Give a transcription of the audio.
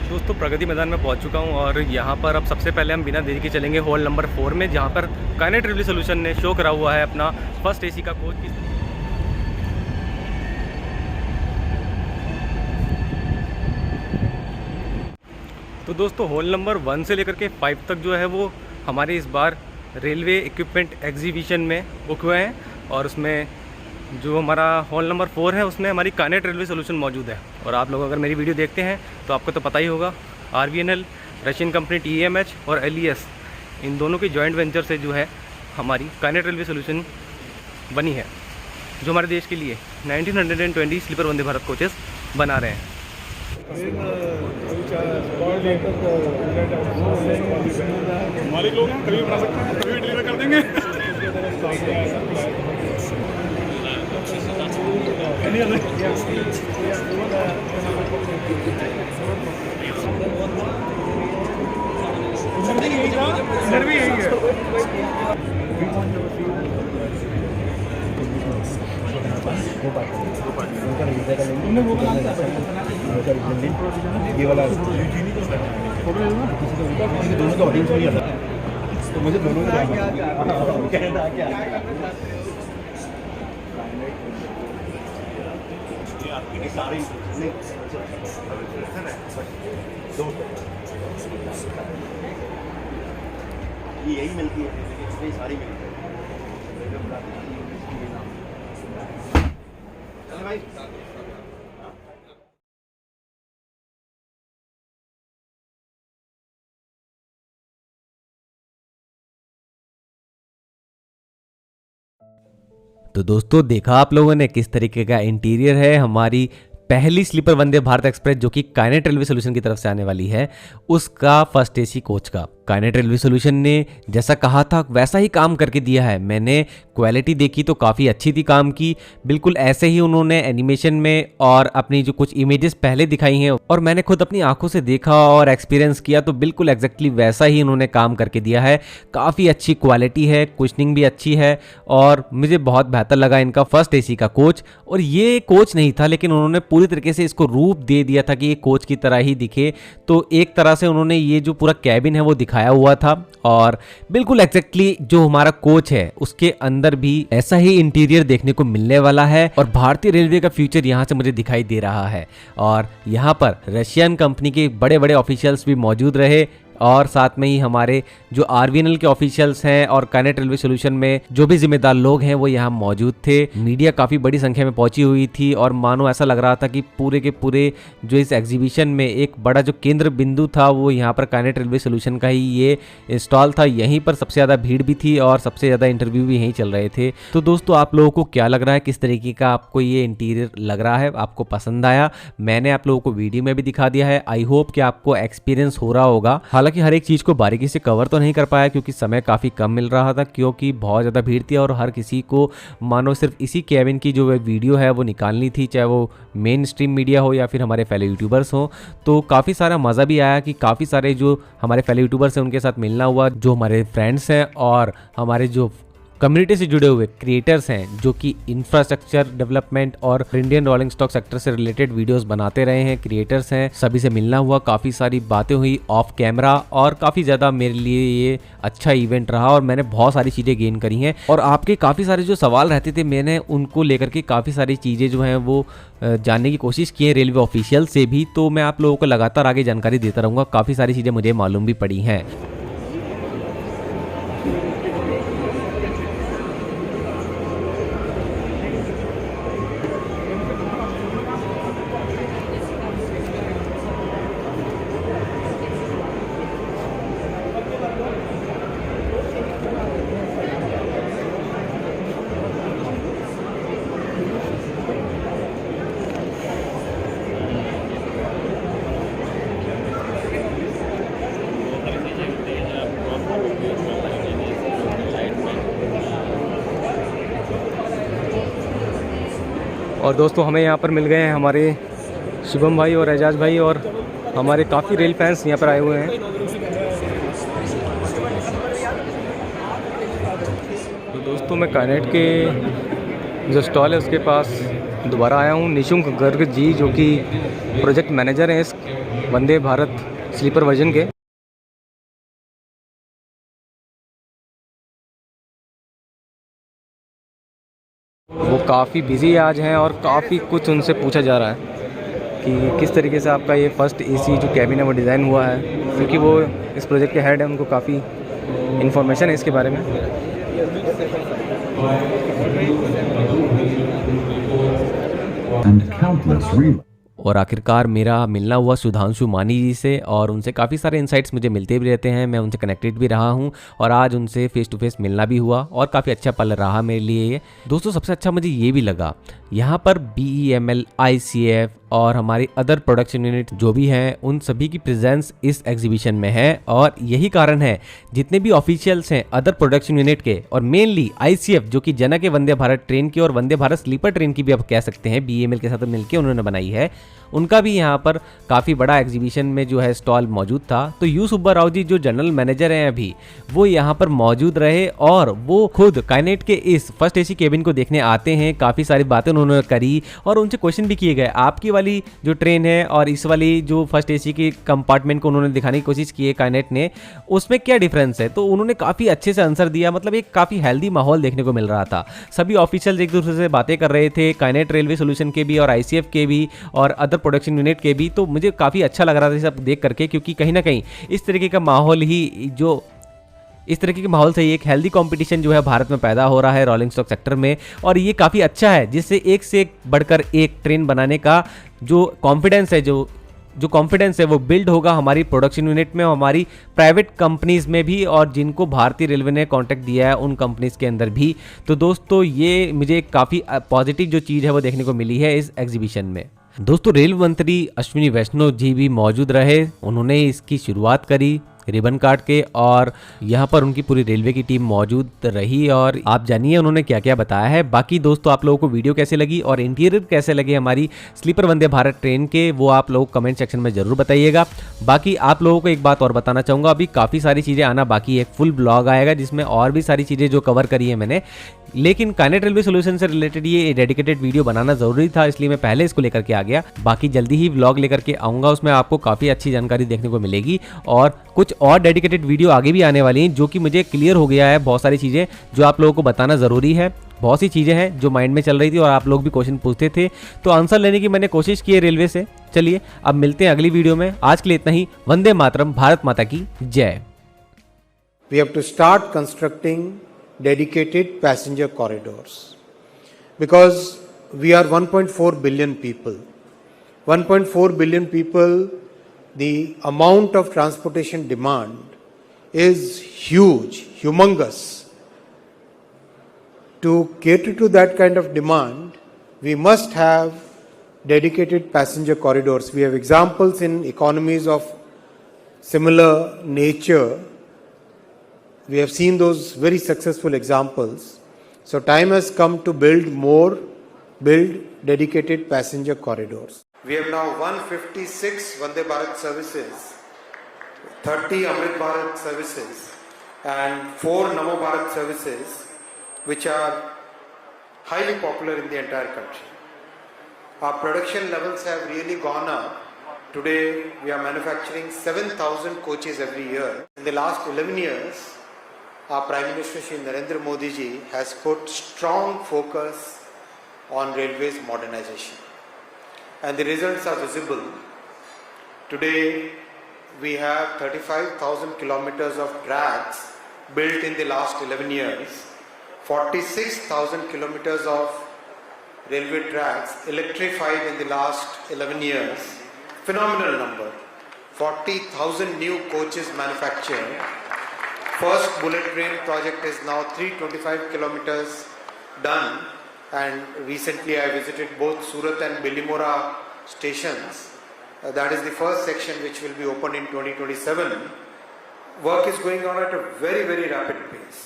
दोस्तों प्रगति मैदान में पहुंच चुका हूं और यहां पर अब सबसे पहले हम बिना देरी के चलेंगे हॉल नंबर 4 में, जहां पर काइनेट रेलवे सोल्यूशन ने शो करा हुआ है अपना फर्स्ट एसी का कोच। तो दोस्तों हॉल नंबर 1 से लेकर के 5 तक जो है वो हमारे इस बार रेलवे इक्विपमेंट एग्जीबिशन में बुक हुए हैं, और उसमें जो हमारा हॉल नंबर 4 है उसमें हमारी काइनेट रेलवे सोल्यूशन मौजूद है। और आप लोग अगर मेरी वीडियो देखते हैं तो आपको तो पता ही होगा, RVNL रशियन कंपनी TEMH और LES इन दोनों की जॉइंट वेंचर से जो है हमारी काइनेट रेलवे सोल्यूशन बनी है, जो हमारे देश के लिए 1920 स्लीपर वंदे भारत कोचेस बना रहे हैं। मालिक लोग हैं, कभी बना सकते हैं, कभी डिलीवर कर देंगे। इधर भी यही है। ये वाला दोनों का ऑडियंस नहीं आता, तो मुझे दोनों सारी यही मिलती है, सारी मिलती है भाई। तो दोस्तों देखा आप लोगों ने किस तरीके का इंटीरियर है हमारी पहली स्लीपर वंदे भारत एक्सप्रेस जो कि काइनेट रेलवे सोल्यूशन की तरफ से आने वाली है, उसका फर्स्ट एसी कोच का। काइनेट रेलवे सोल्यूशन ने जैसा कहा था वैसा ही काम करके दिया है। मैंने क्वालिटी देखी तो काफ़ी अच्छी थी काम की, बिल्कुल ऐसे ही उन्होंने एनिमेशन में और अपनी जो कुछ इमेजेस पहले दिखाई हैं और मैंने खुद अपनी आंखों से देखा और एक्सपीरियंस किया, तो बिल्कुल एग्जैक्टली वैसा ही उन्होंने काम करके दिया है। काफ़ी अच्छी क्वालिटी है, कुशनिंग भी अच्छी है और मुझे बहुत बेहतर लगा इनका फर्स्ट एसी का कोच। और ये कोच नहीं था, लेकिन उन्होंने पूरी तरीके से इसको रूप दे दिया था कि ये कोच की तरह ही दिखे। तो एक तरह से उन्होंने ये जो पूरा कैबिन है वो दिखाया हुआ था और बिल्कुल एग्जैक्टली जो हमारा कोच है उसके अंदर भी ऐसा ही इंटीरियर देखने को मिलने वाला है। और भारतीय रेलवे का फ्यूचर यहां से मुझे दिखाई दे रहा है। और यहां पर रशियन कंपनी के बड़े बड़े ऑफिशियल्स भी मौजूद रहे और साथ में ही हमारे जो RVNL के ऑफिशियल्स हैं और काइनेट रेलवे सोल्यूशन में जो भी जिम्मेदार लोग हैं वो यहाँ मौजूद थे। मीडिया काफ़ी बड़ी संख्या में पहुंची हुई थी और मानो ऐसा लग रहा था कि पूरे के पूरे जो इस एग्जीबिशन में एक बड़ा जो केंद्र बिंदु था वो यहाँ पर काइनेट रेलवे सोल्यूशन का ही ये स्टॉल था। यहीं पर सबसे ज़्यादा भीड़ भी थी और सबसे ज़्यादा इंटरव्यू भी यहीं चल रहे थे। तो दोस्तों आप लोगों को क्या लग रहा है, किस तरीके का आपको ये इंटीरियर लग रहा है, आपको पसंद आया? मैंने आप लोगों को वीडियो में भी दिखा दिया है। आई होप कि आपको एक्सपीरियंस हो रहा होगा। हालांकि हर एक चीज़ को बारीकी से कवर तो नहीं कर पाया क्योंकि समय काफ़ी कम मिल रहा था, क्योंकि बहुत ज़्यादा भीड़ थी और हर किसी को मानो सिर्फ इसी कैबिन की जो वीडियो है वो निकालनी थी, चाहे वो मेन स्ट्रीम मीडिया हो या फिर हमारे फेलो यूट्यूबर्स हो। तो काफ़ी सारा मज़ा भी आया कि काफ़ी सारे जो हमारे फेलो यूट्यूबर्स हैं उनके साथ मिलना हुआ, जो हमारे फ्रेंड्स हैं और हमारे जो कम्युनिटी से जुड़े हुए क्रिएटर्स हैं जो कि इंफ्रास्ट्रक्चर डेवलपमेंट और इंडियन रोलिंग स्टॉक सेक्टर से रिलेटेड वीडियोस बनाते रहे हैं, क्रिएटर्स हैं, सभी से मिलना हुआ, काफ़ी सारी बातें हुई ऑफ कैमरा और काफ़ी ज़्यादा मेरे लिए ये अच्छा इवेंट रहा और मैंने बहुत सारी चीज़ें गेन करी हैं। और आपके काफ़ी सारे जो सवाल रहते थे मैंने उनको लेकर के काफ़ी सारी चीज़ें जो हैं वो जानने की कोशिश की है रेलवे ऑफिशियल से भी। तो मैं आप लोगों को लगातार आगे जानकारी देता रहूँगा, काफ़ी सारी चीज़ें मुझे मालूम भी पड़ी हैं। और दोस्तों हमें यहाँ पर मिल गए हैं हमारे शुभम भाई और एजाज भाई और हमारे काफ़ी रेल फैंस यहाँ पर आए हुए हैं। तो दोस्तों मैं काइनेट के जो स्टॉल है उसके पास दोबारा आया हूँ। निशुंक गर्ग जी जो कि प्रोजेक्ट मैनेजर हैं इस वंदे भारत स्लीपर वर्जन के। वो काफ़ी बिजी आज हैं और काफ़ी कुछ उनसे पूछा जा रहा है कि किस तरीके से आपका ये फर्स्ट एसी जो कैबिन है वो डिज़ाइन हुआ है, क्योंकि वो इस प्रोजेक्ट के हेड हैं, उनको काफ़ी इन्फॉर्मेशन है इसके बारे में। And countless real और आखिरकार मेरा मिलना हुआ सुधांशु मानी जी से और उनसे काफ़ी सारे इंसाइट्स मुझे मिलते भी रहते हैं, मैं उनसे कनेक्टेड भी रहा हूं और आज उनसे फेस टू फेस मिलना भी हुआ और काफ़ी अच्छा पल रहा मेरे लिए ये। दोस्तों सबसे अच्छा मुझे ये भी लगा यहाँ पर BEML, ICF और हमारी अदर प्रोडक्शन यूनिट जो भी हैं उन सभी की प्रेजेंस इस एग्जीबिशन में है और यही कारण है जितने भी ऑफिशियल्स हैं अदर प्रोडक्शन यूनिट के और मेनली ICF जो कि जनक है वंदे भारत ट्रेन की और वंदे भारत स्लीपर ट्रेन की भी आप कह सकते हैं, BEML के साथ मिलकर उन्होंने बनाई है, उनका भी यहाँ पर काफ़ी बड़ा एग्जीबिशन में जो है स्टॉल मौजूद था। तो यू सुब्बा राव जी जो जनरल मैनेजर हैं अभी, वो यहाँ पर मौजूद रहे और वो खुद काइनेट के इस फर्स्ट एसी केबिन को देखने आते हैं। काफ़ी सारी बातें उन्होंने करी और उनसे क्वेश्चन भी किए गए, आपकी वाली जो ट्रेन है और इस वाली जो फर्स्ट एसी की कंपार्टमेंट को उन्होंने दिखाने की कोशिश की है काइनेट ने, उसमें क्या डिफरेंस है। तो उन्होंने काफ़ी अच्छे से आंसर दिया, मतलब एक काफ़ी हेल्दी माहौल देखने को मिल रहा था। सभी ऑफिशियल एक दूसरे से बातें कर रहे थे, काइनेट रेलवे सोल्यूशन के भी और ICF के भी और अदर प्रोडक्शन यूनिट के भी। तो मुझे काफ़ी अच्छा लग रहा था सब देख करके, क्योंकि कहीं ना कहीं इस तरीके का माहौल ही जो इस तरीके के माहौल से ही एक हेल्दी कंपटीशन जो है भारत में पैदा हो रहा है रोलिंग स्टॉक सेक्टर में, और ये काफ़ी अच्छा है जिससे एक से एक बढ़कर एक ट्रेन बनाने का जो कॉन्फिडेंस है जो कॉन्फिडेंस है वो बिल्ड होगा हमारी प्रोडक्शन यूनिट में, हमारी प्राइवेट कंपनीज में भी और जिनको भारतीय रेलवे ने कॉन्ट्रैक्ट दिया है उन कंपनीज के अंदर भी। तो दोस्तों ये मुझे काफ़ी पॉजिटिव जो चीज़ है वो देखने को मिली है इस एग्जीबिशन में। दोस्तों रेल मंत्री अश्विनी वैष्णव जी भी मौजूद रहे, उन्होंने इसकी शुरुआत करी रिबन काट के और यहाँ पर उनकी पूरी रेलवे की टीम मौजूद रही और आप जानिए उन्होंने क्या क्या बताया है। बाकी दोस्तों आप लोगों को वीडियो कैसे लगी और इंटीरियर कैसे लगे हमारी स्लीपर वंदे भारत ट्रेन के, वो आप लोग कमेंट सेक्शन में ज़रूर बताइएगा। बाकी आप लोगों को एक बात और बताना चाहूँगा, अभी काफ़ी सारी चीज़ें आना बाकी है, एक फुल ब्लॉग आएगा जिसमें और भी सारी चीज़ें जो कवर करी है मैंने, लेकिन काइनेट रेलवे सोल्यूशन से रिलेटेड ये डेडिकेटेड वीडियो बनाना जरूरी था, इसलिए मैं पहले इसको लेकर के आ गया। बाकी जल्दी ही व्लॉग लेकर के आऊँगा, उसमें आपको काफ़ी अच्छी जानकारी देखने को मिलेगी और कुछ और डेडिकेटेड वीडियो आगे भी आने वाली हैं, जो कि मुझे क्लियर हो गया है बहुत सारी चीज़ें जो आप लोगों को बताना ज़रूरी है। बहुत सी चीज़ें हैं जो माइंड में चल रही थी और आप लोग भी क्वेश्चन पूछते थे, तो आंसर लेने की मैंने कोशिश की है रेलवे से। चलिए अब मिलते हैं अगली वीडियो में, आज के लिए इतना ही। वंदे मातरम, भारत माता की जय। We have to start constructing dedicated passenger corridors because we are 1.4 billion people. 1.4 billion people, the amount of transportation demand is huge, humongous. To cater to that kind of demand, we must have dedicated passenger corridors. We have examples in economies of similar nature. We have seen those very successful examples. So time has come to build dedicated passenger corridors. We have now 156 Vande Bharat services, 30 Amrit Bharat services and 4 Namo Bharat services, which are highly popular in the entire country. Our production levels have really gone up. Today we are manufacturing 7,000 coaches every year. In the last 11 years, our Prime Minister Shri Narendra Modi ji has put strong focus on railways modernization, and the results are visible. Today we have 35,000 kilometers of tracks built in the last 11 years, 46,000 kilometers of railway tracks electrified in the last 11 years. Phenomenal number. 40,000 new coaches manufactured. First bullet train project is now 325 kilometers done, and recently I visited both Surat and Bilimora stations. That is the first section which will be opened in 2027. Work is going on at a very, very rapid pace.